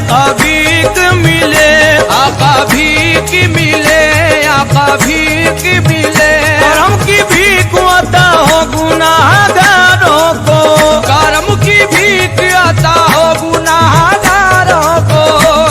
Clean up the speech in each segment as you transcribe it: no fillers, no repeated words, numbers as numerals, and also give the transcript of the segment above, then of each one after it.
आका भीख मिले, आका भीख मिले, आका भीख मिले। करम की भीख अता हो गुनाहगारों को, करम की भीख अता हो गुनाहगारों को।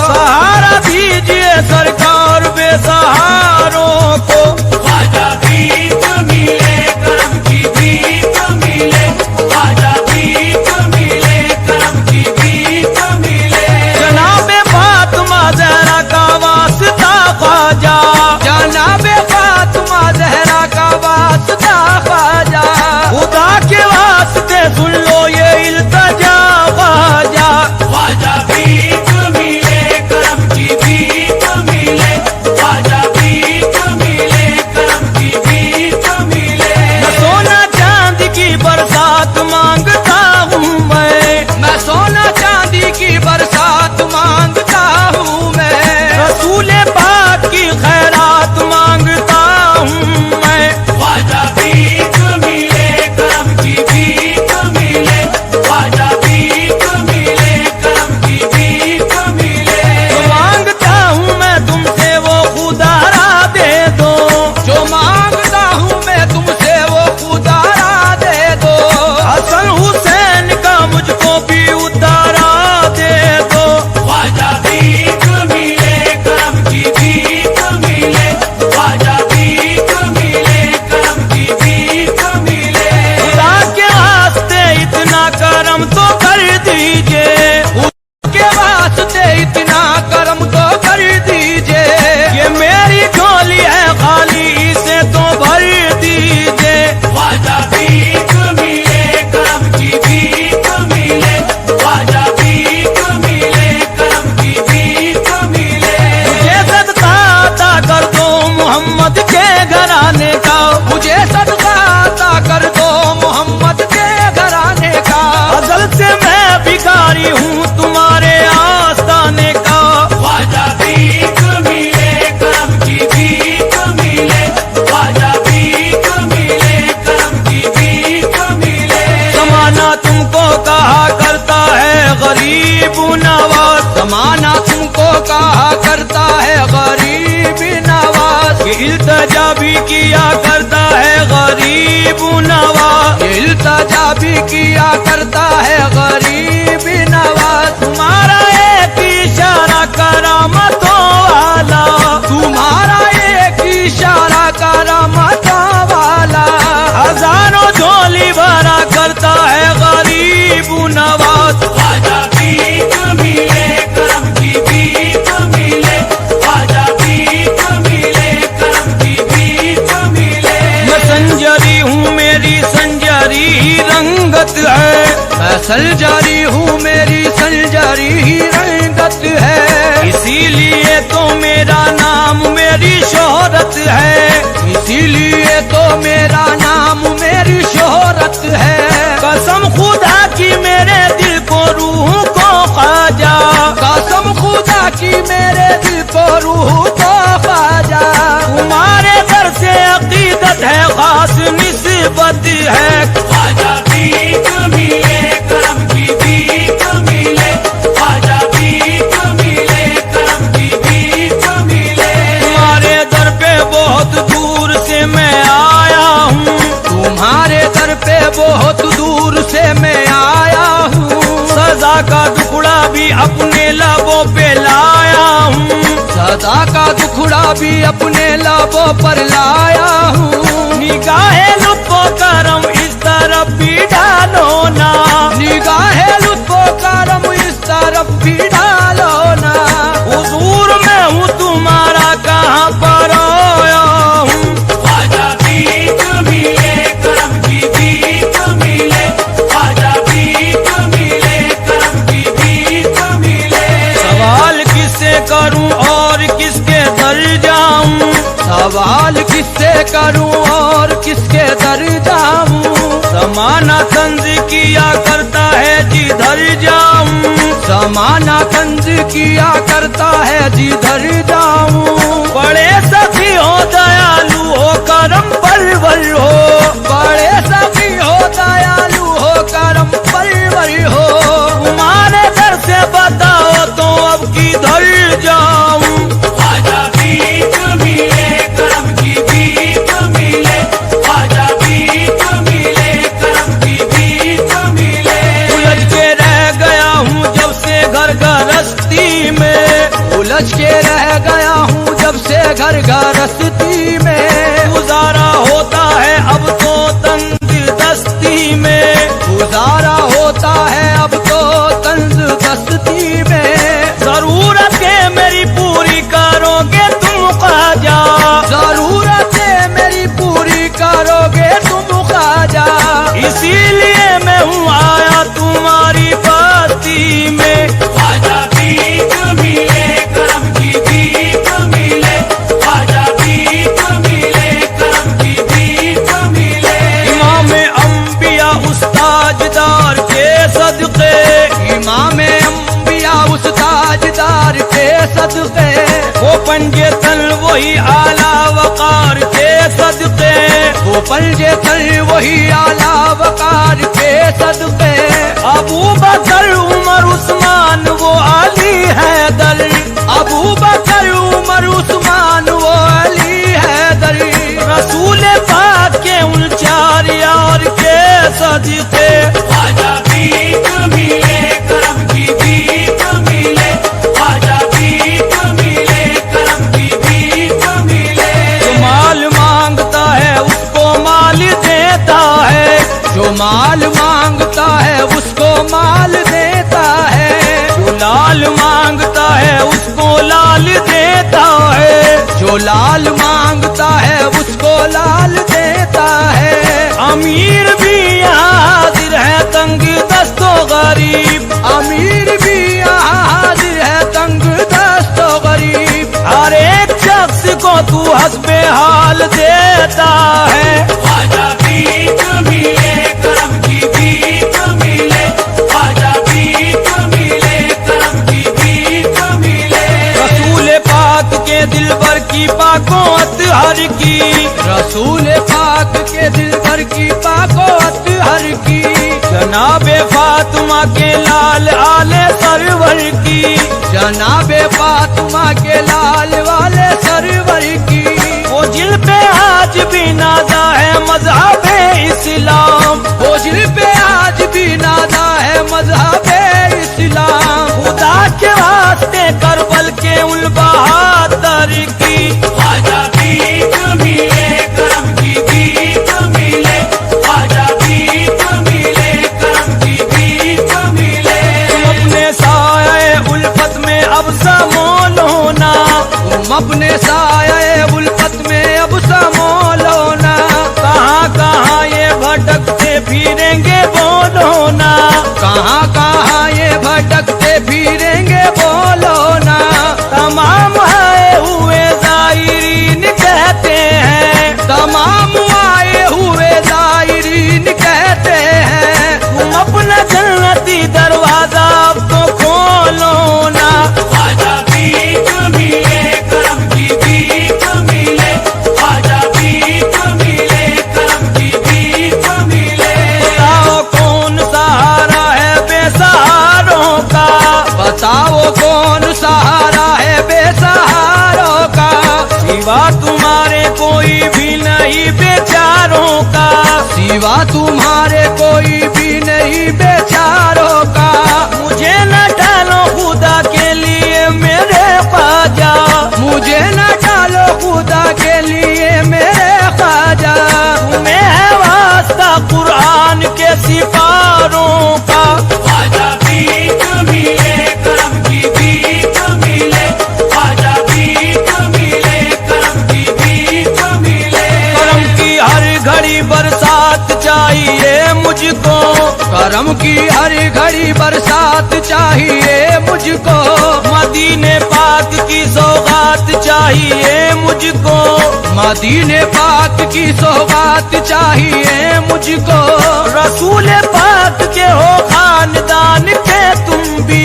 सहारा दीजिए सरकार बेसहारों को। ख्वाजा भीख मिले, करम की भीख मिले, ख्वाजा भीख मिले, करम की भीख मिले। जनाबे फातिमा ज़हरा का वास्ता ख्वाजा, जनाबे फातिमा ज़हरा का वास्ता ख्वाजा। खुदा के वास्ते सुन लो ये इल्तिजा ख्वाजा। ख्वाजा भीख मिले, करम की भीख मिले, ख्वाजा भीख मिले, करम की भीख मिले। मैं सोना चांदी की बरसात मांगता हूँ मैं सोना चांदी की बरसात मांगता हूँ मैं। रसूले पाक की खैरात मांगता हूँ मैं। ख्वाजा भीख मिले, करम की भीख मिले, ख्वाजा भीख मिले, करम की भीख मिले। जो मांगता हूँ मैं तुमसे वो खुदारा दे दो, जो मांगता हूँ मैं तुमसे वो खुदारा दे दो। हसन हुसैन का मुझको भी उतारा दे दो। ख्वाजा भीख मिले, करम की भीख मिले, ख्वाजा भीख मिले, करम की भीख मिले। खुदा के वास्ते इतना करम तो कर दीजिए, खुदा के वास्ते इतना करम तो कर दीजिए। ये मेरी झोली है खाली इसे तो भर दीजिए। ख्वाजा भीख मिले, करम की भीख मिले, ख्वाजा भीख मिले, करम की भीख मिले। मुझे सदका अता कर दो मोहम्मद के घराने का, मुझे सदका अता कर दो मोहम्मद के घराने का। अज़ल से मैं भिखारी हूँ तुम्हारे आस्ताने का। ख्वाजा भीख मिले, करम की भीख मिले, ख्वाजा भीख मिले, करम की भीख मिले। ज़माना तुमको कहा करता है गरीब नवाज, ज़माना तुमको कहा करता है गरीब नवाज। ये इल्तिजा भी किया करता है गरीब नवाज, ये इल्तिजा भी किया करता है गरीब नवाज। तुम्हारा एक इशारा करामतों वाला, तुम्हारा एक इशारा करामतों वाला। हजारों झोली भरा करता है गरीब नवाज। ख्वाजा भीख मिले, करम की भीख मिले, ख्वाजा भीख मिले, करम की भीख मिले। मैं संजरी हूँ मेरी संजरी ही रंगत है, मैं संजरी हूँ मेरी संजरी ही रंगत है। इसीलिए तो मेरा नाम मेरी शोहरत है, इसीलिए तो मेरा नाम मेरी शोहरत है। कसम खुदा की मेरे दिल को रूह को ख्वाजा, कसम खुदा की मेरे दिल को रूह को ख्वाजा। तुम्हारे दर से अकीदत है खास निस्बत है। ख्वाजा भीख मिले, करम की भीख मिले, ख्वाजा भीख मिले, करम की भीख मिले। तुम्हारे दर पे बहुत दूर से मैं आया हूँ, तुम्हारे दर पे बहुत दूर से मैं आया हूँ। सजा का टुकड़ा भी अपने लबों पे लाया हूँ, सजा का टुकड़ा भी अपने लबों पर लाया हूँ। निगाहे लुत्फ़ो करम इस तरफ भी डालो ना, निगाहे लुत्फ़ो करम इस तरफ भी डालो ना। हुजूर मैं हूँ तुम्हारा कहाँ पर आया हूँ। ख्वाजा भीख मिले, करम की भीख मिले, ख्वाजा भीख मिले, करम की भीख मिले। सवाल किससे करूं और किसके दर जाऊं, सवाल किससे करूं और किसके दर जाऊं। ज़माना तंज किया करता है जिधर जाऊं, ज़माना तंज किया करता है जिधर जाऊं। बड़े सखी हो दयालु हो करम परवर हो, बड़े सखी हो दयालु हो करम परवर हो। तुम्हारे दर से बताओ तो अब गृहस्थी में उलझ के रह गया हूँ जब से घर गृहस्थी में। गुजारा होता है अब तो तंग दस्ती में, गुजारा होता है अब तो तंग दस्ती में। जरूरतें मेरी पूरी करोगे तुम ख्वाजा, जरूरतें मेरी पूरी करोगे तुम ख्वाजा। इसीलिए मैं हूँ आया तुम्हारी बस्ती में। ख्वाजा भीख मिले करम की भीख मिले, ख्वाजा भीख मिले करम की भीख मिले। इमाम अंबिया उस्ताजदार के सदके, इमाम अंबिया उस्ताजदार के सदके। वो पंजे तन वही आला वकार के सदके, वो पंजे तन वही आला वकार के सदके। अबू बकर उमर उस्मान वो अली हैदर, अबू बकर उमर उस्मान वो अली हैदर। रसूल पाक के उन चार यार के सदके। ख्वाजा भीख मिले करम की भीख मिले, ख्वाजा भीख मिले करम की भीख मिले। जो माल मांगता है उसको माल देता है, जो माल मांगता है उसको माल देता है। जो लाल मांगता है उसको लाल देता है, जो लाल मांगता है उसको लाल देता है। अमीर भी यहाँ हाजिर है तंग दस्तो गरीब, अमीर भी यहाँ हाजिर है तंग दस्तो गरीब। हर एक शख्स को तू हस्बे हाल देता है। ख्वाजा भीख मिले करम की भीख मिले, ख्वाजा भीख मिले करम की भीख मिले। रसूल पाक के दिलबर की पाकोत हर की, रसूल पाक के दिलबर की पाकोत हर की। जनाबे फातिमा के लाल आले सरवर की, जनाबे फातिमा के लाल वाले सरवर की। वो जिल पे आज भी नादा है मजहबे इस्लाम, वो जिल पे आज भी नादा है मजहबे इस्लाम। खुदा के वास्ते करबल के उन बहादुर की। ख्वाजा भीख मिले करम की भीख मिले, ख्वाजा भीख मिले करम की भीख मिले। तुम अपने साये उल्फत में अब समोलो ना, तुम अपने साये उल्फत में अब समोलो ना। कहाँ कहाँ ये भटकते फिरेंगे बोलो ना, कहाँ कहाँ ये भटकते फिरेंगे बोलो ना। तमाम आए हुए जायरीन कहते हैं, तमाम आए हुए जायरीन कहते हैं। तुम अपना जन्नती दरवाजा अब तो खोलो ना। ख्वाजा भीख मिले करम की भीख मिले, ख्वाजा भीख मिले करम की भीख मिले। बताओ कौन सहारा है बेसहारों का, बताओ कौन सहारा है बेसहारों का। सिवा तुम्हारे कोई भी नहीं बेचारों का, सिवा तुम्हारे कोई भी नहीं बेचारों का। मुझे न डालो खुदा के लिए मेरे ख्वाजा, मुझे न डालो खुदा के लिए मेरे ख्वाजा। तुम्हें है वास्ता कुरान के सिपारों का। ख्वाजा भीख मिले करम की भीख मिले, ख्वाजा भीख मिले करम की भीख मिले। करम की हर घड़ी बरसात चाहिए मुझको, करम की हर घड़ी बरसात चाहिए मुझको। मदीने पाक की सौगात चाहिए मुझको, मदीने पाक की सौगात चाहिए मुझको। रसूल पाक के हो खानदान के तुम भी,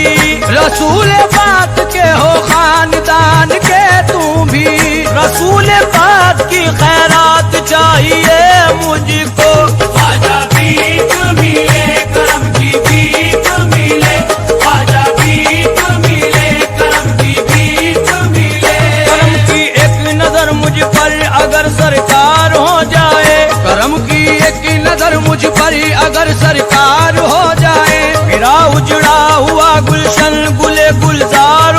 रसूल पाक के हो खानदान के तुम भी। रसूल पाक की खैरात चाहिए मुझको। ख्वाजा भीख मिले करम की भीख मिले, ख्वाजा भीख मिले करम की भीख मिले। करम की एक नजर मुझ पर अगर सरकार हो जाए, करम की एक नजर मुझ पर अगर सरकार हो जाए। मेरा उजड़ा हुआ गुलशन गुले गुलजार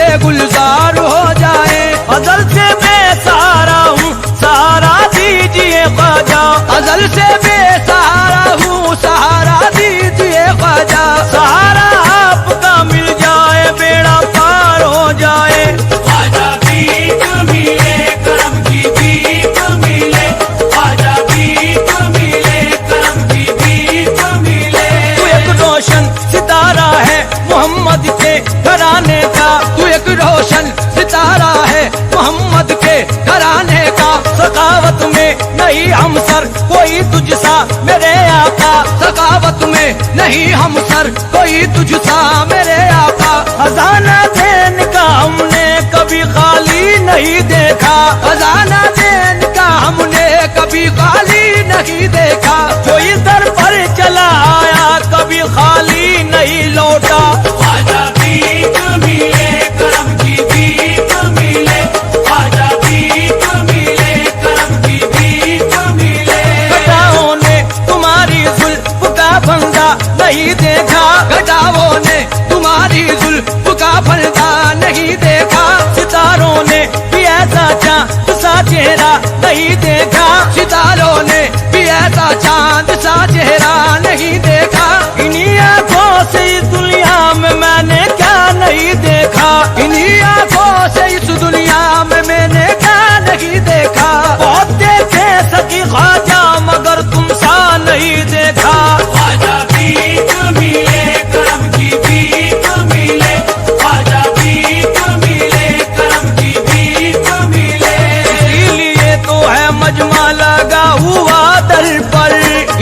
पे गुलजार हो जाए। अजल से बेसहारा हूँ, सहारा दीजिए ख्वाजा। अजल से बेसहारा हूँ, सहारा दीजिए ख्वाजा। सहारा आपका मिल जाए, बेड़ा पार हो जाए। ख्वाजा भीख मिले, करम की भीख मिले, ख्वाजा भीख मिले, करम की भीख मिले। तू एक रोशन सितारा है मोहम्मद के घराने का। तू एक रोशन सितारा है मोहम्मद के घराने का। सखावत में नहीं हमसर कोई तुझसा मेरे आका। सखावत में नहीं हमसर कोई तुझसा मेरे आका। खजाना देन का हमने कभी खाली नहीं देखा। खजाना देन का हमने कभी खाली नहीं देखा। जो इस दर पर चला आया कभी खाली नहीं लौटा। ख्वाजा भीख मिले, करम की भीख मिले, ख्वाजा भीख मिले, करम की भीख मिले। घटाओं ने तुम्हारी जुल्फ का फंदा नहीं देखा। घटाओं ने तुम्हारी जुल्फ का फंदा नहीं देखा। सितारों ने भी ऐसा चांद सा चेहरा नहीं देखा। सितारों ने भी ऐसा चांद सा चेहरा नहीं देखा। इन्हीं आंखों से इस दुनिया में मैंने क्या नहीं देखा। इन्हीं आंखों से इस दुनिया में मैंने क्या नहीं देखा। बहुत देखे सकी ख्वाजा मगर तुम सा नहीं देखा। ख्वाजा भीख मिले, करम की भीख मिले, ख्वाजा भीख मिले, करम की भीख मिले। इसीलिए तो है मजमा लगा हुआ दर पर।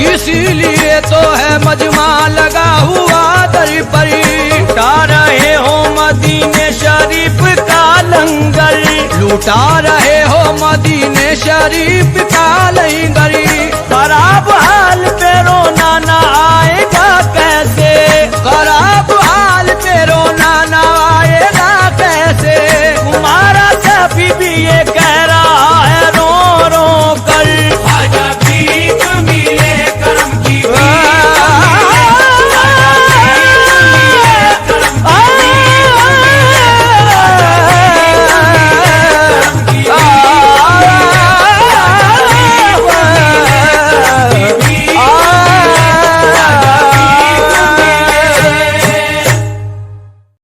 इसीलिए तो है मजमा लगा हुआ दर पर। लुटा रहे हो मदीने शरीफ का लंगर। लुटा रहे हो मदीने शरीफ